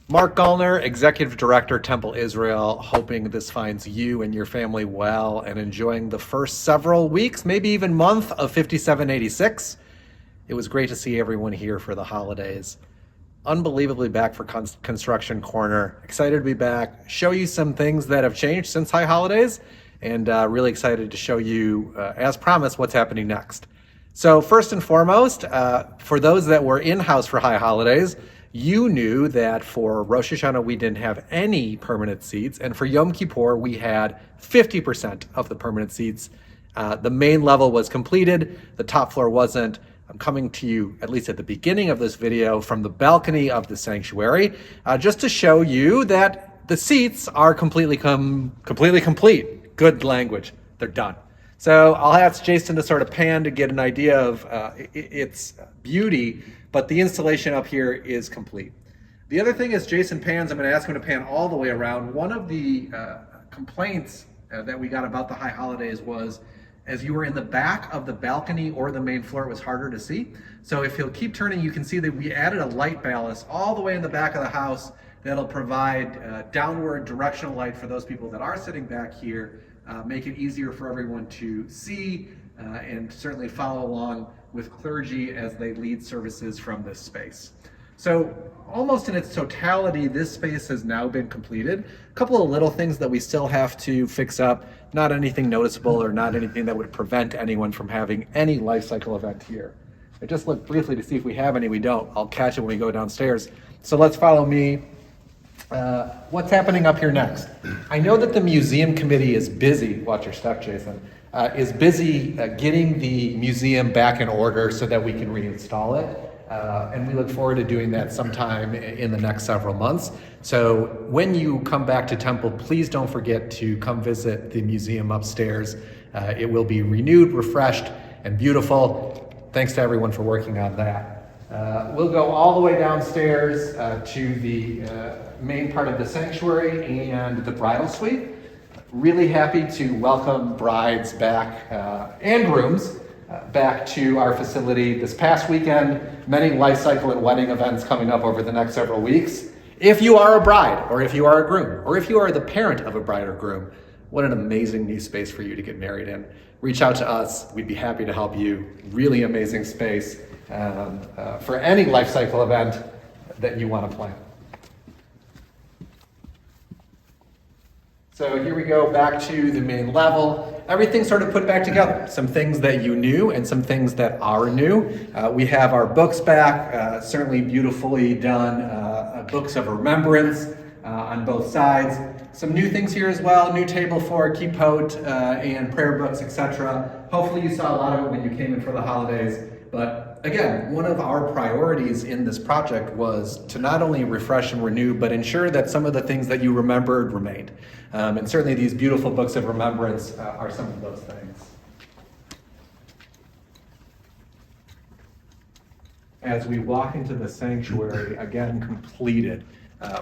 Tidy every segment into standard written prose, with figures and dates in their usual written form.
Mark Gallner, Executive Director, Temple Israel, hoping this finds you and your family well and enjoying the first several weeks, maybe even month of 5786. It was great to see everyone here for the holidays. Unbelievably back for Construction Corner. Excited to be back, show you some things that have changed since High Holidays, and really excited to show you, as promised, what's happening next. So first and foremost, for those that were in-house for High Holidays, you knew that for Rosh Hashanah we didn't have any permanent seats, and for Yom Kippur we had 50% of the permanent seats. The main level was completed, the top floor wasn't. I'm coming to you, at least at the beginning of this video, from the balcony of the sanctuary, just to show you that the seats are completely complete. Good language, they're done. So I'll ask Jason to sort of pan to get an idea of its beauty, but the installation up here is complete. The other thing is Jason pans, I'm going to ask him to pan all the way around. One of the complaints that we got about the High Holidays was as you were in the back of the balcony or the main floor, it was harder to see. So if he'll keep turning, you can see that we added a light ballast all the way in the back of the house that'll provide downward directional light for those people that are sitting back here, make it easier for everyone to see and certainly follow along with clergy as they lead services from this space. So almost in its totality, this space has now been completed. A couple of little things that we still have to fix up, not anything noticeable or not anything that would prevent anyone from having any life cycle event here. I just looked briefly to see if we have any, we don't. I'll catch it when we go downstairs. So let's follow me. What's happening up here next? I know that the museum committee is busy, watch your step, Jason, is busy getting the museum back in order so that we can reinstall it. And we look forward to doing that sometime in the next several months. So when you come back to Temple, please don't forget to come visit the museum upstairs. It will be renewed, refreshed, and beautiful. Thanks to everyone for working on that. We'll go all the way downstairs to the main part of the sanctuary and the bridal suite. Really happy to welcome brides back and grooms back to our facility this past weekend. Many life cycle and wedding events coming up over the next several weeks. If you are a bride, or if you are a groom, or if you are the parent of a bride or groom, what an amazing new space for you to get married in. Reach out to us. We'd be happy to help you. Really amazing space for any life cycle event that you want to plan. So here we go back to the main level. Everything's sort of put back together. Some things that you knew and some things that are new. We have our books back, certainly beautifully done books of remembrance on both sides. Some new things here as well, new table for Kippot and prayer books, etc. Hopefully you saw a lot of it when you came in for the holidays. But again, one of our priorities in this project was to not only refresh and renew, but ensure that some of the things that you remembered remained. And certainly these beautiful books of remembrance are some of those things. As we walk into the sanctuary, again completed,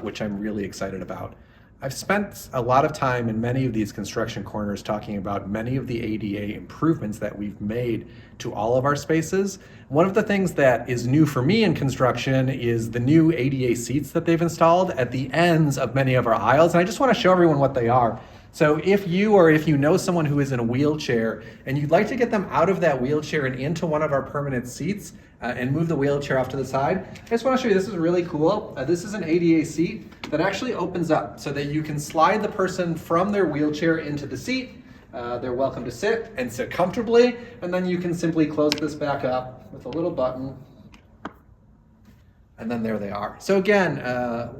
which I'm really excited about. I've spent a lot of time in many of these construction corners talking about many of the ADA improvements that we've made to all of our spaces. One of the things that is new for me in construction is the new ADA seats that they've installed at the ends of many of our aisles. And I just want to show everyone what they are. So if you know someone who is in a wheelchair and you'd like to get them out of that wheelchair and into one of our permanent seats and move the wheelchair off to the side, I just want to show you, this is really cool. This is an ADA seat that actually opens up so that you can slide the person from their wheelchair into the seat. They're welcome to sit and sit comfortably, and then you can simply close this back up with a little button. And then there they are. So again,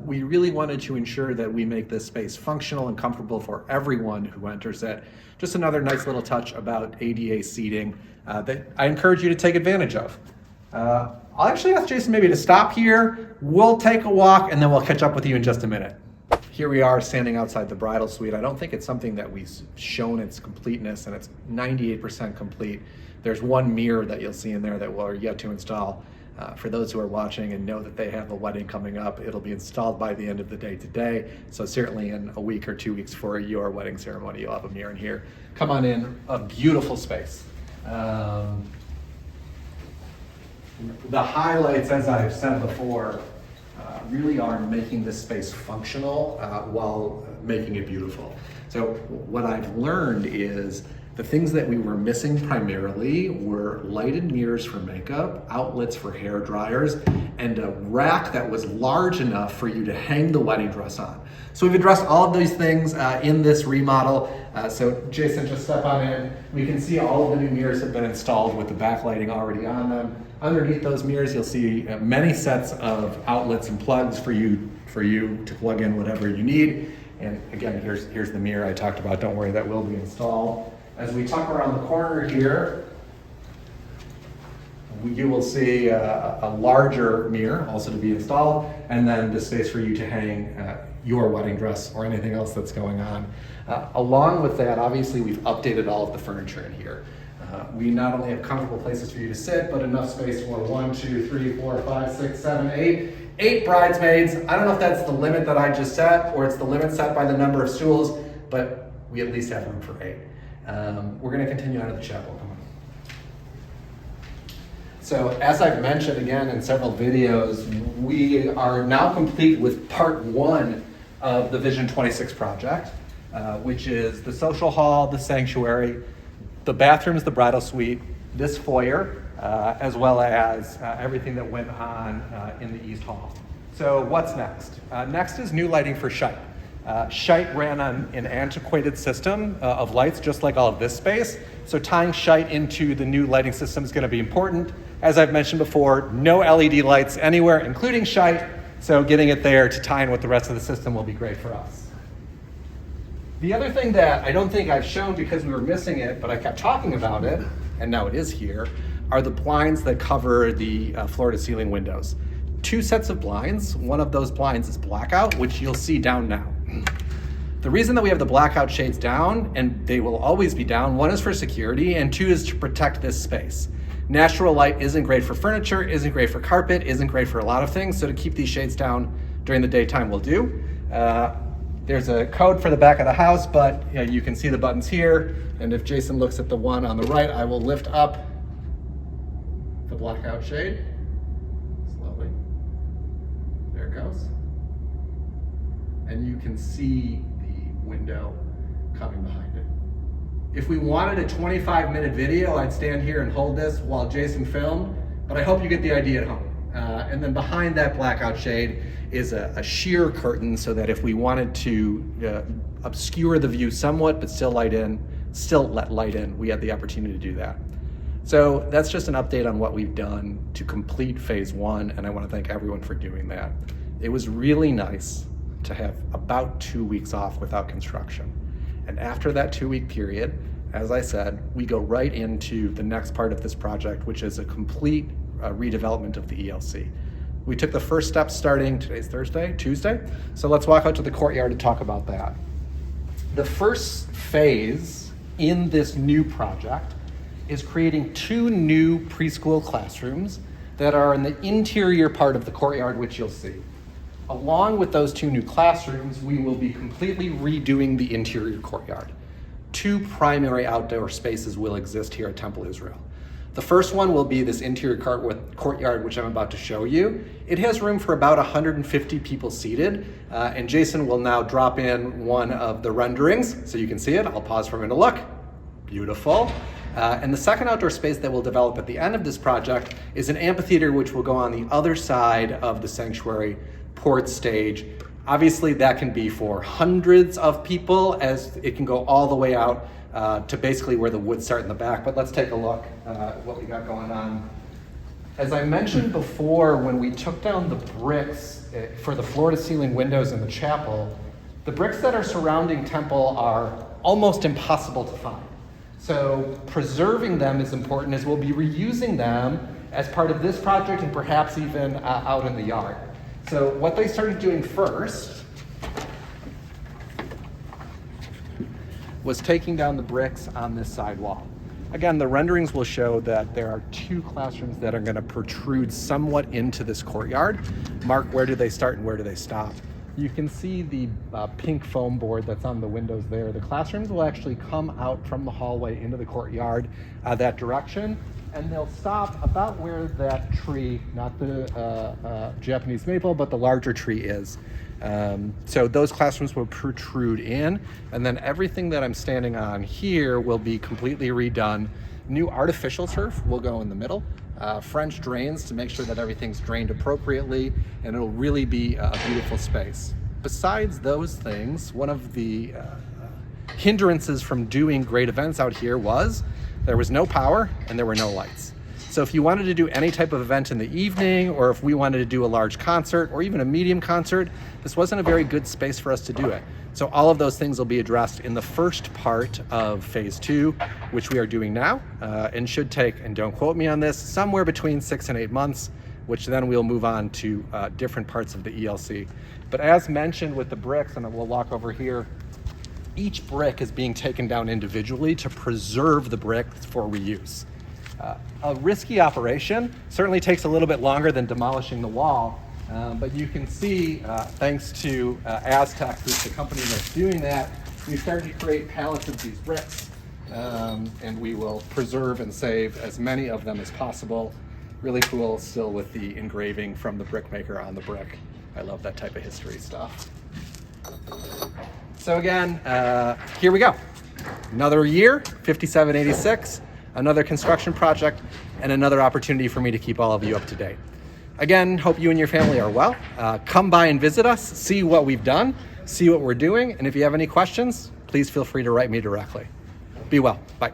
we really wanted to ensure that we make this space functional and comfortable for everyone who enters it. Just another nice little touch about ADA seating that I encourage you to take advantage of. I'll actually ask Jason maybe to stop here. We'll take a walk and then we'll catch up with you in just a minute. Here we are standing outside the bridal suite. I don't think it's something that we've shown its completeness, and it's 98% complete. There's one mirror that you'll see in there that we're yet to install. For those who are watching and know that they have a wedding coming up, it'll be installed by the end of the day today. So certainly in a week or 2 weeks for your wedding ceremony, you'll have a mirror in here. Come on in, a beautiful space. The highlights, as I've said before, really are making this space functional while making it beautiful. So what I've learned is the things that we were missing primarily were lighted mirrors for makeup, outlets for hair dryers, and a rack that was large enough for you to hang the wedding dress on. So we've addressed all of these things in this remodel. So Jason, just step on in. We can see all of the new mirrors have been installed with the backlighting already on them. Underneath those mirrors, you'll see many sets of outlets and plugs for you to plug in whatever you need. And again, here's the mirror I talked about. Don't worry, that will be installed. As we tuck around the corner here, you will see a larger mirror also to be installed, and then the space for you to hang your wedding dress or anything else that's going on. Along with that, obviously, we've updated all of the furniture in here. We not only have comfortable places for you to sit, but enough space for 1, 2, 3, 4, 5, 6, 7, 8. 8 bridesmaids. I don't know if that's the limit that I just set, or it's the limit set by the number of stools, but we at least have room for 8. We're going to continue on to the chapel. Come on. So as I've mentioned again in several videos, we are now complete with part 1 of the Vision 26 project, which is the social hall, the sanctuary, the bathrooms, the bridal suite, this foyer, as well as everything that went on in the East Hall. So what's next? Next is new lighting for Shite. Shite ran on an antiquated system of lights, just like all of this space. So tying Shite into the new lighting system is going to be important. As I've mentioned before, no LED lights anywhere, including Shite. So getting it there to tie in with the rest of the system will be great for us. The other thing that I don't think I've shown because we were missing it, but I kept talking about it, and now it is here, are the blinds that cover the floor-to-ceiling windows. 2 sets of blinds. One of those blinds is blackout, which you'll see down now. The reason that we have the blackout shades down, and they will always be down, 1 is for security, and 2 is to protect this space. Natural light isn't great for furniture, isn't great for carpet, isn't great for a lot of things, so to keep these shades down during the daytime will do. There's a code for the back of the house, but you can see the buttons here, and if Jason looks at the one on the right, I will lift up the blackout shade. Slowly. There it goes. And you can see the window coming behind it. If we wanted a 25-minute video, I'd stand here and hold this while Jason filmed, but I hope you get the idea at home. And then behind that blackout shade is a sheer curtain so that if we wanted to obscure the view somewhat but still let light in, we had the opportunity to do that. So that's just an update on what we've done to complete phase 1, and I want to thank everyone for doing that. It was really nice to have about 2 weeks off without construction. And after that 2-week period, as I said, we go right into the next part of this project, which is a complete redevelopment of the ELC. We took the first step starting, today's Tuesday. So let's walk out to the courtyard and talk about that. The first phase in this new project is creating 2 new preschool classrooms that are in the interior part of the courtyard, which you'll see. Along with those 2 new classrooms, we will be completely redoing the interior courtyard. 2 primary outdoor spaces will exist here at Temple Israel. The first one will be this interior courtyard, which I'm about to show you. It has room for about 150 people seated, and Jason will now drop in one of the renderings so you can see it. I'll pause for a minute to look. Beautiful. And the second outdoor space that we'll develop at the end of this project is an amphitheater which will go on the other side of the sanctuary port stage. Obviously, that can be for hundreds of people, as it can go all the way out to basically where the woods start in the back. But let's take a look at what we got going on. As I mentioned before, when we took down the bricks for the floor-to-ceiling windows in the chapel, the bricks that are surrounding Temple are almost impossible to find. So preserving them is important, as we'll be reusing them as part of this project and perhaps even out in the yard. So what they started doing first was taking down the bricks on this side wall. Again, the renderings will show that there are 2 classrooms that are going to protrude somewhat into this courtyard. Mark, where do they start and where do they stop? You can see the pink foam board that's on the windows there. The classrooms will actually come out from the hallway into the courtyard that direction, and they'll stop about where that tree, not the Japanese maple, but the larger tree is. So those classrooms will protrude in, and then everything that I'm standing on here will be completely redone. New artificial turf will go in the middle. French drains to make sure that everything's drained appropriately, and it'll really be a beautiful space. Besides those things, one of the hindrances from doing great events out here was there was no power and there were no lights. So if you wanted to do any type of event in the evening, or if we wanted to do a large concert or even a medium concert, this wasn't a very good space for us to do it. So all of those things will be addressed in the first part of phase 2, which we are doing now, and should take, and don't quote me on this, somewhere between 6 and 8 months, which then we'll move on to different parts of the ELC. But as mentioned with the bricks, and we'll walk over here, each brick is being taken down individually to preserve the bricks for reuse. A risky operation, certainly takes a little bit longer than demolishing the wall, but you can see, thanks to Aztec, who's the company that's doing that, we started to create pallets of these bricks, and we will preserve and save as many of them as possible. Really cool still with the engraving from the brickmaker on the brick. I love that type of history stuff. So again, here we go. Another year, 5786, another construction project, and another opportunity for me to keep all of you up to date. Again, hope you and your family are well. Come by and visit us, see what we've done, see what we're doing, and if you have any questions, please feel free to write me directly. Be well. Bye.